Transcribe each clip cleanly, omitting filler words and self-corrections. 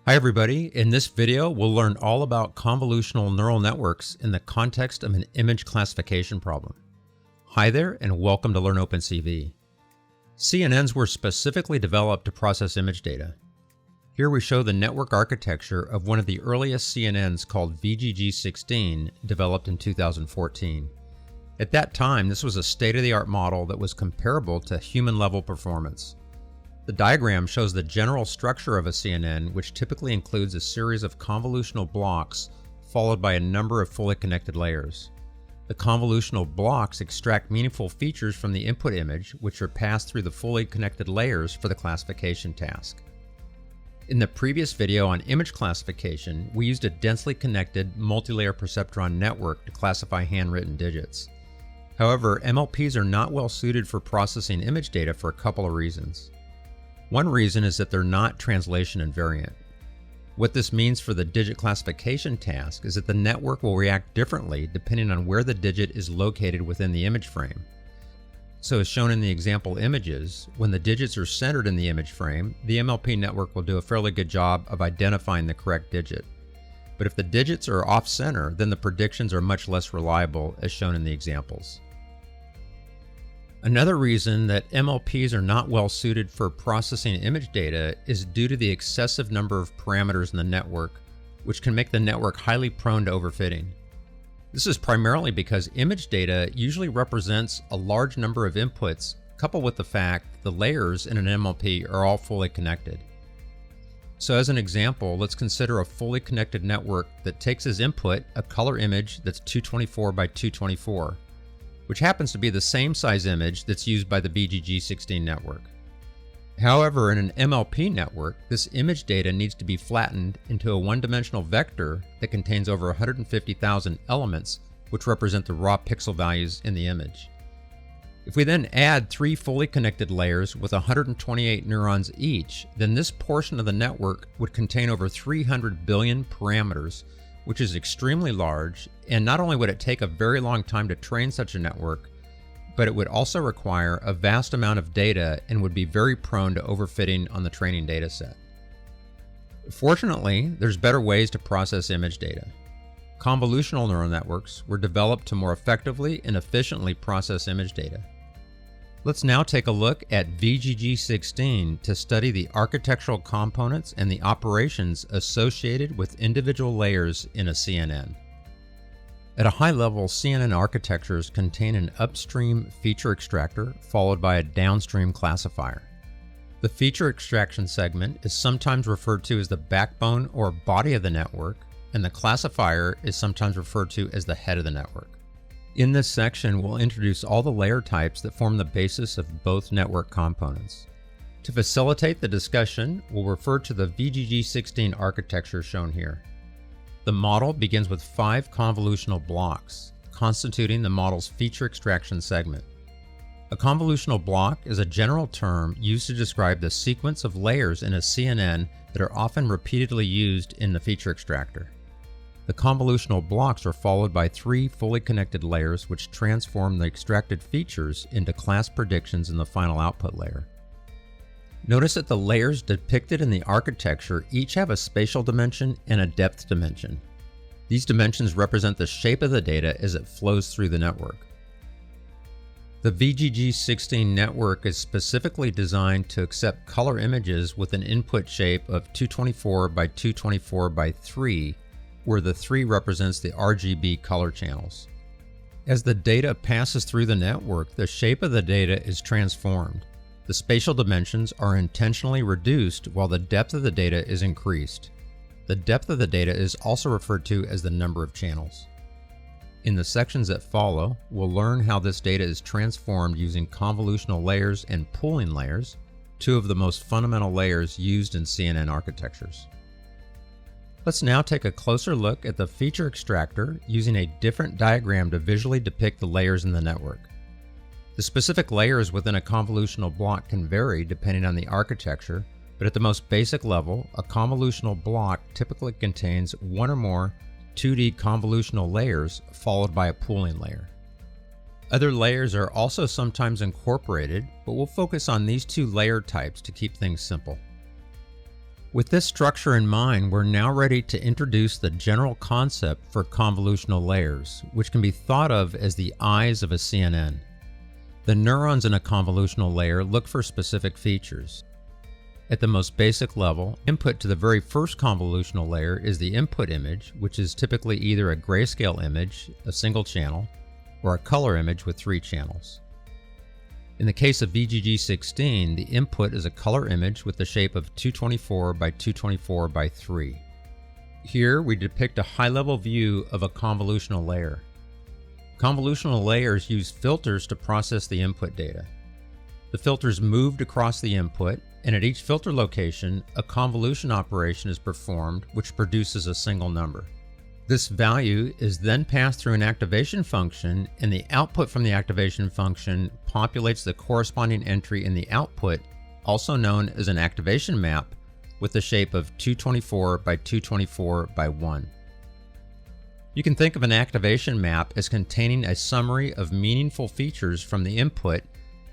Hi everybody, in this video we'll learn all about convolutional neural networks in the context of an image classification problem. Hi there and welcome to LearnOpenCV. CNNs were specifically developed to process image data. Here we show the network architecture of one of the earliest CNNs called VGG16, developed in 2014. At that time, this was a state-of-the-art model that was comparable to human-level performance. The diagram shows the general structure of a CNN, which typically includes a series of convolutional blocks followed by a number of fully connected layers. The convolutional blocks extract meaningful features from the input image, which are passed through the fully connected layers for the classification task. In the previous video on image classification, we used a densely connected multi-layer perceptron network to classify handwritten digits. However, MLPs are not well suited for processing image data for a couple of reasons. One reason is that they're not translation invariant. What this means for the digit classification task is that the network will react differently depending on where the digit is located within the image frame. So as shown in the example images, when the digits are centered in the image frame, the MLP network will do a fairly good job of identifying the correct digit. But if the digits are off-center, then the predictions are much less reliable, as shown in the examples. Another reason that MLPs are not well suited for processing image data is due to the excessive number of parameters in the network, which can make the network highly prone to overfitting. This is primarily because image data usually represents a large number of inputs, coupled with the fact the layers in an MLP are all fully connected. So as an example, let's consider a fully connected network that takes as input a color image that's 224 by 224. Which happens to be the same size image that's used by the VGG16 network. However, in an MLP network, this image data needs to be flattened into a one-dimensional vector that contains over 150,000 elements, which represent the raw pixel values in the image. If we then add 3 fully connected layers with 128 neurons each, then this portion of the network would contain over 300 billion parameters, which is extremely large, and not only would it take a very long time to train such a network, but it would also require a vast amount of data and would be very prone to overfitting on the training data set. Fortunately, there's better ways to process image data. Convolutional neural networks were developed to more effectively and efficiently process image data. Let's now take a look at VGG16 to study the architectural components and the operations associated with individual layers in a CNN. At a high level, CNN architectures contain an upstream feature extractor followed by a downstream classifier. The feature extraction segment is sometimes referred to as the backbone or body of the network, and the classifier is sometimes referred to as the head of the network. In this section, we'll introduce all the layer types that form the basis of both network components. To facilitate the discussion, we'll refer to the VGG16 architecture shown here. The model begins with 5 convolutional blocks, constituting the model's feature extraction segment. A convolutional block is a general term used to describe the sequence of layers in a CNN that are often repeatedly used in the feature extractor. The convolutional blocks are followed by 3 fully connected layers which transform the extracted features into class predictions in the final output layer. Notice that the layers depicted in the architecture each have a spatial dimension and a depth dimension. These dimensions represent the shape of the data as it flows through the network. The VGG16 network is specifically designed to accept color images with an input shape of 224 by 224 by 3, where the 3 represents the RGB color channels. As the data passes through the network, the shape of the data is transformed. The spatial dimensions are intentionally reduced while the depth of the data is increased. The depth of the data is also referred to as the number of channels. In the sections that follow, we'll learn how this data is transformed using convolutional layers and pooling layers, 2 of the most fundamental layers used in CNN architectures. Let's now take a closer look at the feature extractor using a different diagram to visually depict the layers in the network. The specific layers within a convolutional block can vary depending on the architecture, but at the most basic level, a convolutional block typically contains 1 or more 2D convolutional layers followed by a pooling layer. Other layers are also sometimes incorporated, but we'll focus on these 2 layer types to keep things simple. With this structure in mind, we're now ready to introduce the general concept for convolutional layers, which can be thought of as the eyes of a CNN. The neurons in a convolutional layer look for specific features. At the most basic level, input to the very first convolutional layer is the input image, which is typically either a grayscale image, a single channel, or a color image with 3 channels. In the case of VGG16, the input is a color image with the shape of 224 by 224 by 3. Here we depict a high-level view of a convolutional layer. Convolutional layers use filters to process the input data. The filters moved across the input, and at each filter location, a convolution operation is performed which produces a single number. This value is then passed through an activation function, and the output from the activation function populates the corresponding entry in the output, also known as an activation map, with the shape of 224 by 224 by 1. You can think of an activation map as containing a summary of meaningful features from the input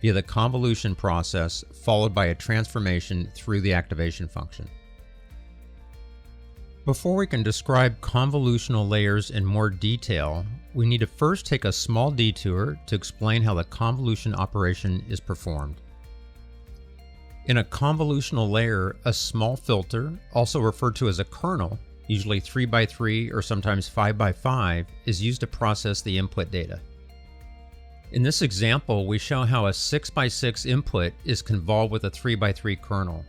via the convolution process, followed by a transformation through the activation function. Before we can describe convolutional layers in more detail, we need to first take a small detour to explain how the convolution operation is performed. In a convolutional layer, a small filter, also referred to as a kernel, usually 3 by 3 or sometimes 5 by 5, is used to process the input data. In this example, we show how a 6 by 6 input is convolved with a 3 by 3 kernel.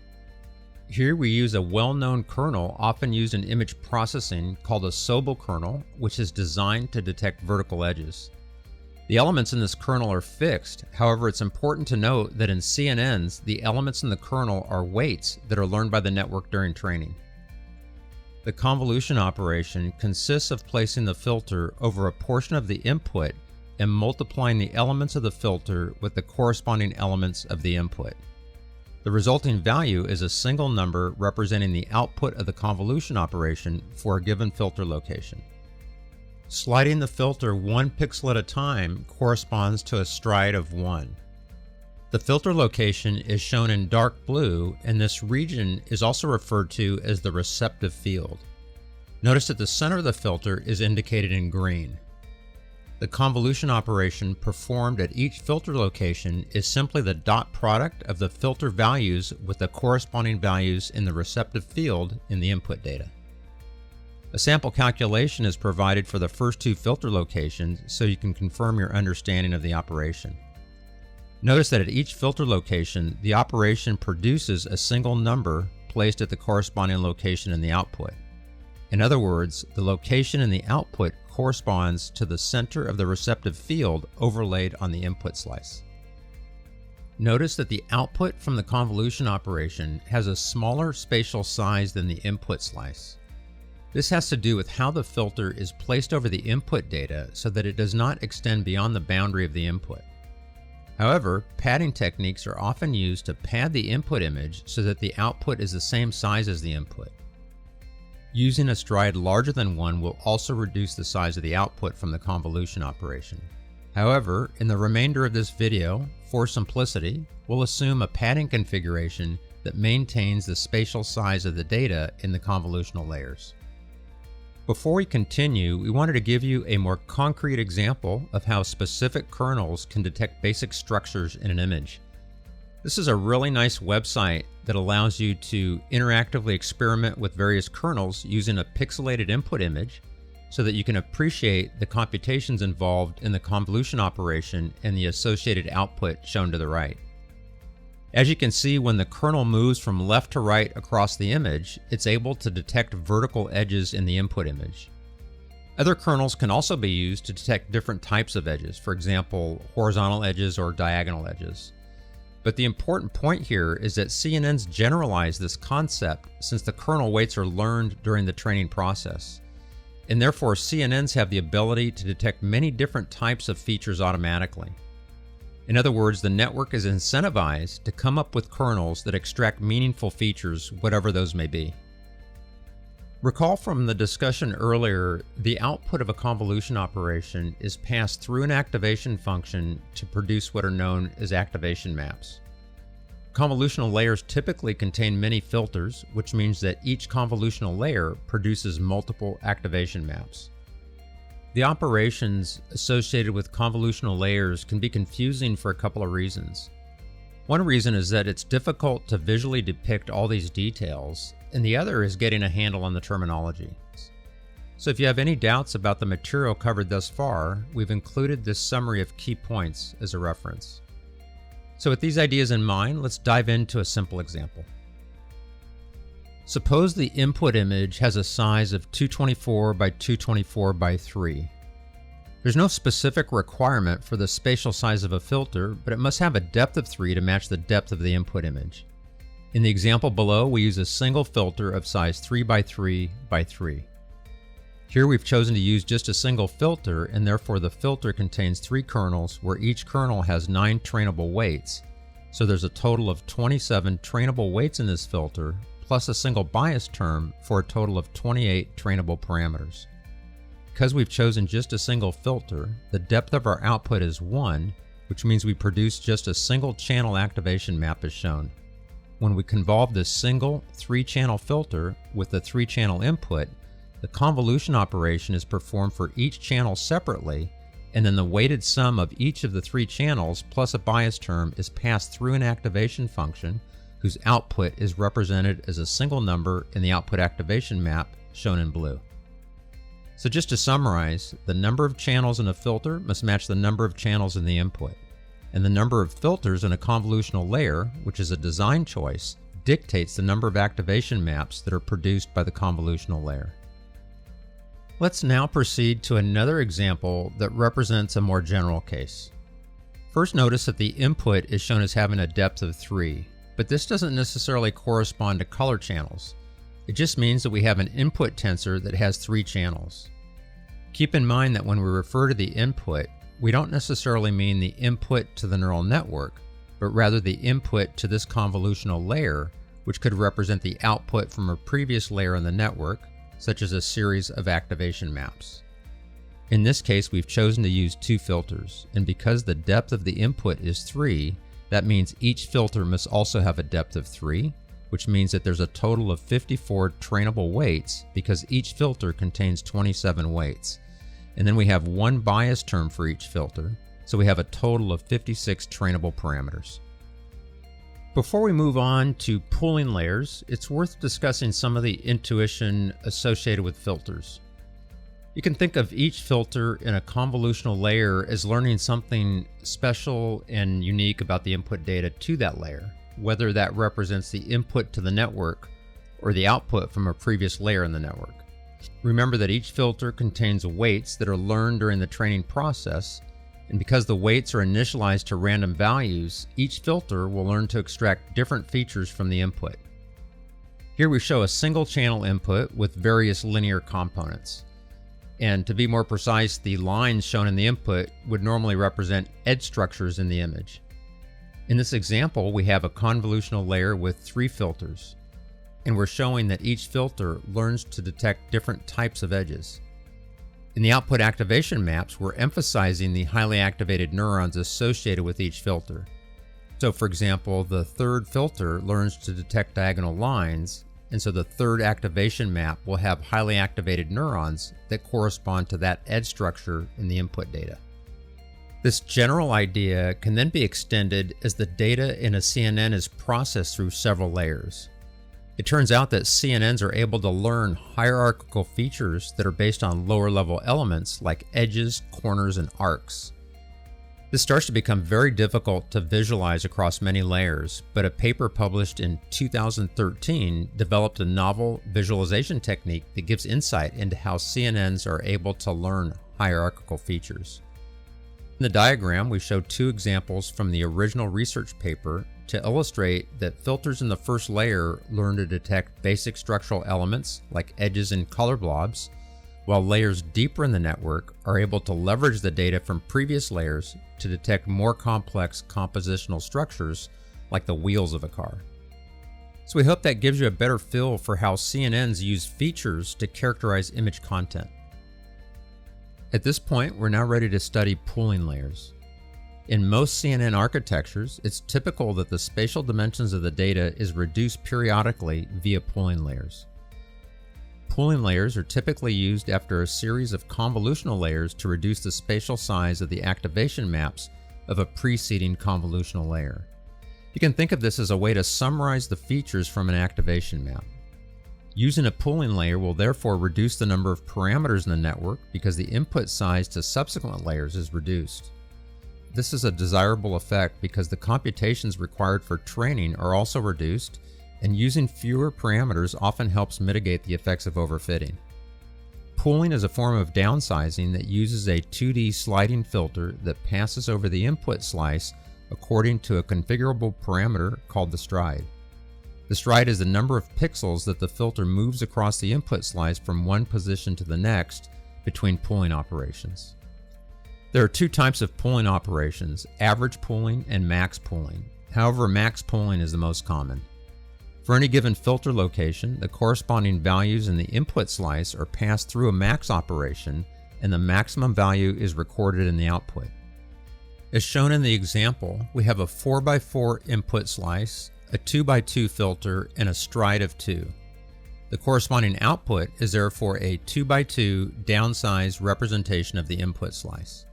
Here we use a well-known kernel often used in image processing called a Sobel kernel, which is designed to detect vertical edges. The elements in this kernel are fixed. However, it's important to note that in CNNs, the elements in the kernel are weights that are learned by the network during training. The convolution operation consists of placing the filter over a portion of the input and multiplying the elements of the filter with the corresponding elements of the input. The resulting value is a single number representing the output of the convolution operation for a given filter location. Sliding the filter 1 pixel at a time corresponds to a stride of 1. The filter location is shown in dark blue, and this region is also referred to as the receptive field. Notice that the center of the filter is indicated in green. The convolution operation performed at each filter location is simply the dot product of the filter values with the corresponding values in the receptive field in the input data. A sample calculation is provided for the first 2 filter locations so you can confirm your understanding of the operation. Notice that at each filter location, the operation produces a single number placed at the corresponding location in the output. In other words, the location in the output corresponds to the center of the receptive field overlaid on the input slice. Notice that the output from the convolution operation has a smaller spatial size than the input slice. This has to do with how the filter is placed over the input data so that it does not extend beyond the boundary of the input. However, padding techniques are often used to pad the input image so that the output is the same size as the input. Using a stride larger than 1 will also reduce the size of the output from the convolution operation. However, in the remainder of this video, for simplicity, we'll assume a padding configuration that maintains the spatial size of the data in the convolutional layers. Before we continue, we wanted to give you a more concrete example of how specific kernels can detect basic structures in an image. This is a really nice website that allows you to interactively experiment with various kernels using a pixelated input image so that you can appreciate the computations involved in the convolution operation and the associated output shown to the right. As you can see, when the kernel moves from left to right across the image, it's able to detect vertical edges in the input image. Other kernels can also be used to detect different types of edges, for example, horizontal edges or diagonal edges. But the important point here is that CNNs generalize this concept since the kernel weights are learned during the training process. And therefore, CNNs have the ability to detect many different types of features automatically. In other words, the network is incentivized to come up with kernels that extract meaningful features, whatever those may be. Recall from the discussion earlier, the output of a convolution operation is passed through an activation function to produce what are known as activation maps. Convolutional layers typically contain many filters, which means that each convolutional layer produces multiple activation maps. The operations associated with convolutional layers can be confusing for a couple of reasons. One reason is that it's difficult to visually depict all these details, and the other is getting a handle on the terminology. So if you have any doubts about the material covered thus far, we've included this summary of key points as a reference. So with these ideas in mind, let's dive into a simple example. Suppose the input image has a size of 224 by 224 by 3. There's no specific requirement for the spatial size of a filter, but it must have a depth of 3 to match the depth of the input image. In the example below, we use a single filter of size 3 by 3 by 3. Here we've chosen to use just a single filter, and therefore the filter contains 3 kernels where each kernel has 9 trainable weights. So there's a total of 27 trainable weights in this filter, plus a single bias term for a total of 28 trainable parameters. Because we've chosen just a single filter, the depth of our output is 1, which means we produce just a single channel activation map as shown. When we convolve this single 3-channel filter with the 3-channel input, the convolution operation is performed for each channel separately, and then the weighted sum of each of the 3 channels plus a bias term is passed through an activation function whose output is represented as a single number in the output activation map shown in blue. So just to summarize, the number of channels in a filter must match the number of channels in the input, and the number of filters in a convolutional layer, which is a design choice, dictates the number of activation maps that are produced by the convolutional layer. Let's now proceed to another example that represents a more general case. First, notice that the input is shown as having a depth of 3, but this doesn't necessarily correspond to color channels. It just means that we have an input tensor that has 3 channels. Keep in mind that when we refer to the input, we don't necessarily mean the input to the neural network, but rather the input to this convolutional layer, which could represent the output from a previous layer in the network, such as a series of activation maps. In this case, we've chosen to use 2 filters, and because the depth of the input is 3, that means each filter must also have a depth of 3, which means that there's a total of 54 trainable weights because each filter contains 27 weights. And then we have 1 bias term for each filter, so we have a total of 56 trainable parameters. Before we move on to pooling layers, it's worth discussing some of the intuition associated with filters. You can think of each filter in a convolutional layer as learning something special and unique about the input data to that layer, whether that represents the input to the network or the output from a previous layer in the network. Remember that each filter contains weights that are learned during the training process, and because the weights are initialized to random values, each filter will learn to extract different features from the input. Here we show a single channel input with various linear components. And to be more precise, the lines shown in the input would normally represent edge structures in the image. In this example, we have a convolutional layer with 3 filters, and we're showing that each filter learns to detect different types of edges. In the output activation maps, we're emphasizing the highly activated neurons associated with each filter. So for example, the 3rd filter learns to detect diagonal lines, and so the 3rd activation map will have highly activated neurons that correspond to that edge structure in the input data. This general idea can then be extended as the data in a CNN is processed through several layers. It turns out that CNNs are able to learn hierarchical features that are based on lower level elements like edges, corners, and arcs. This starts to become very difficult to visualize across many layers, but a paper published in 2013 developed a novel visualization technique that gives insight into how CNNs are able to learn hierarchical features. In the diagram, we show 2 examples from the original research paper to illustrate that filters in the first layer learn to detect basic structural elements like edges and color blobs, while layers deeper in the network are able to leverage the data from previous layers to detect more complex compositional structures like the wheels of a car. So we hope that gives you a better feel for how CNNs use features to characterize image content. At this point, we're now ready to study pooling layers. In most CNN architectures, it's typical that the spatial dimensions of the data is reduced periodically via pooling layers. Pooling layers are typically used after a series of convolutional layers to reduce the spatial size of the activation maps of a preceding convolutional layer. You can think of this as a way to summarize the features from an activation map. Using a pooling layer will therefore reduce the number of parameters in the network because the input size to subsequent layers is reduced. This is a desirable effect because the computations required for training are also reduced, and using fewer parameters often helps mitigate the effects of overfitting. Pooling is a form of downsizing that uses a 2D sliding filter that passes over the input slice according to a configurable parameter called the stride. The stride is the number of pixels that the filter moves across the input slice from one position to the next between pooling operations. There are two types of pooling operations, average pooling and max pooling. However, max pooling is the most common. For any given filter location, the corresponding values in the input slice are passed through a max operation, and the maximum value is recorded in the output. As shown in the example, we have a 4x4 input slice, a 2x2 filter, and a stride of 2. The corresponding output is therefore a 2x2 downsized representation of the input slice.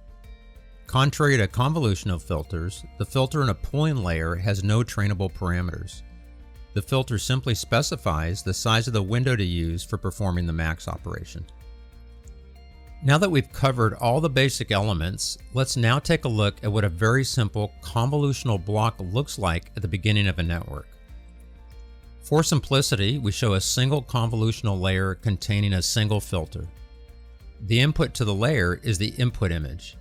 Contrary to convolutional filters, the filter in a pooling layer has no trainable parameters. The filter simply specifies the size of the window to use for performing the max operation. Now that we've covered all the basic elements, let's now take a look at what a very simple convolutional block looks like at the beginning of a network. For simplicity, we show a single convolutional layer containing a single filter. The input to the layer is the input image.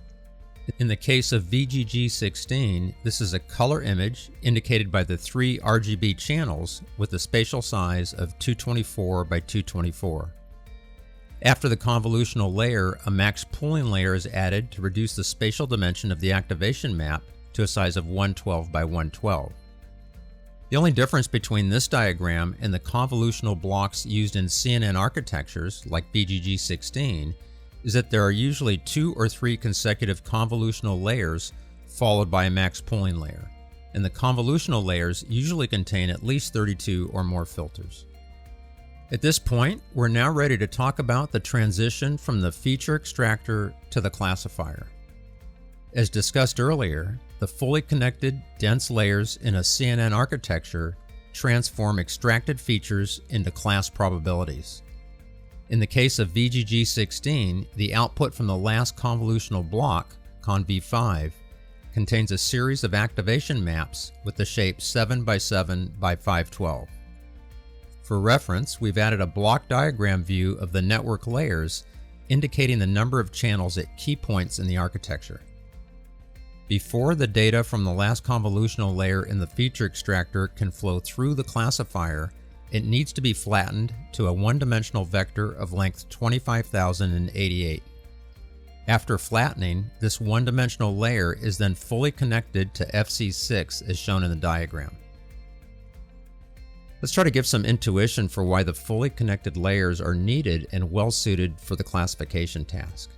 In the case of VGG16, this is a color image indicated by the 3 RGB channels with a spatial size of 224 by 224. After the convolutional layer, a max pooling layer is added to reduce the spatial dimension of the activation map to a size of 112 by 112. The only difference between this diagram and the convolutional blocks used in CNN architectures like VGG16 is that there are usually 2 or 3 consecutive convolutional layers followed by a max pooling layer, and the convolutional layers usually contain at least 32 or more filters. At this point, we're now ready to talk about the transition from the feature extractor to the classifier. As discussed earlier, the fully connected, dense layers in a CNN architecture transform extracted features into class probabilities. In the case of VGG16, the output from the last convolutional block, conv5, contains a series of activation maps with the shape 7 by 7 by 512. For reference, we've added a block diagram view of the network layers indicating the number of channels at key points in the architecture. Before the data from the last convolutional layer in the feature extractor can flow through the classifier, it needs to be flattened to a one-dimensional vector of length 25,088. After flattening, this one-dimensional layer is then fully connected to FC6 as shown in the diagram. Let's try to give some intuition for why the fully connected layers are needed and well suited for the classification task.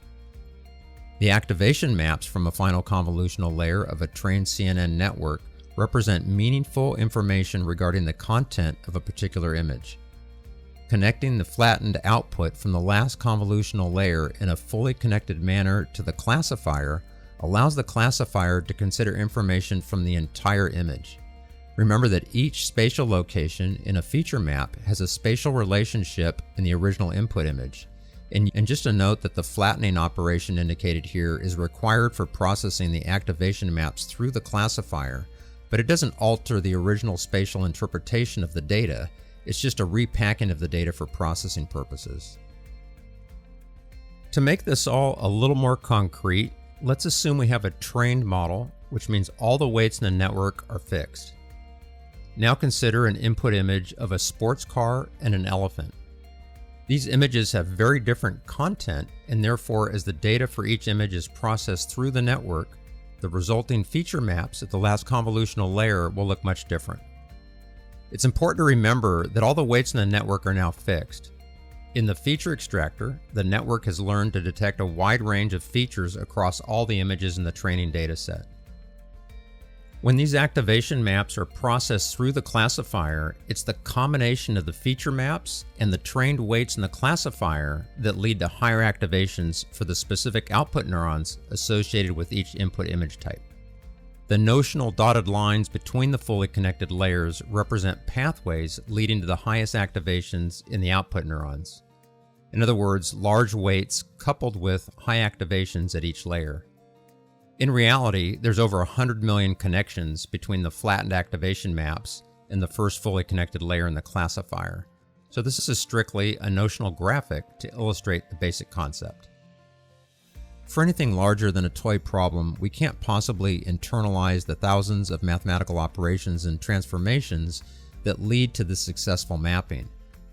The activation maps from a final convolutional layer of a trained CNN network represent meaningful information regarding the content of a particular image. Connecting the flattened output from the last convolutional layer in a fully connected manner to the classifier allows the classifier to consider information from the entire image. Remember that each spatial location in a feature map has a spatial relationship in the original input image. And just a note that the flattening operation indicated here is required for processing the activation maps through the classifier, but it doesn't alter the original spatial interpretation of the data. It's just a repacking of the data for processing purposes. To make this all a little more concrete, let's assume we have a trained model, which means all the weights in the network are fixed. Now consider an input image of a sports car and an elephant. These images have very different content, and therefore as the data for each image is processed through the network, the resulting feature maps at the last convolutional layer will look much different. It's important to remember that all the weights in the network are now fixed. In the feature extractor, the network has learned to detect a wide range of features across all the images in the training dataset. When these activation maps are processed through the classifier, it's the combination of the feature maps and the trained weights in the classifier that lead to higher activations for the specific output neurons associated with each input image type. The notional dotted lines between the fully connected layers represent pathways leading to the highest activations in the output neurons. In other words, large weights coupled with high activations at each layer. In reality, there's over 100 million connections between the flattened activation maps and the first fully connected layer in the classifier. So this is strictly a notional graphic to illustrate the basic concept. For anything larger than a toy problem, we can't possibly internalize the thousands of mathematical operations and transformations that lead to this successful mapping.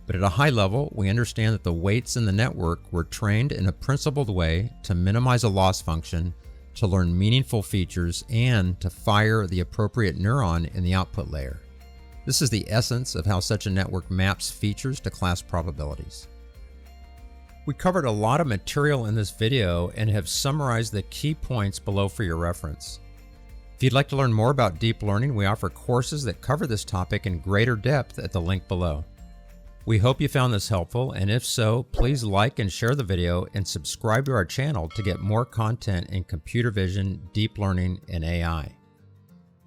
But at a high level, we understand that the weights in the network were trained in a principled way to minimize a loss function, to learn meaningful features, and to fire the appropriate neuron in the output layer. This is the essence of how such a network maps features to class probabilities. We covered a lot of material in this video and have summarized the key points below for your reference. If you'd like to learn more about deep learning, we offer courses that cover this topic in greater depth at the link below. We hope you found this helpful, and if so, please like and share the video and subscribe to our channel to get more content in computer vision, deep learning, and AI.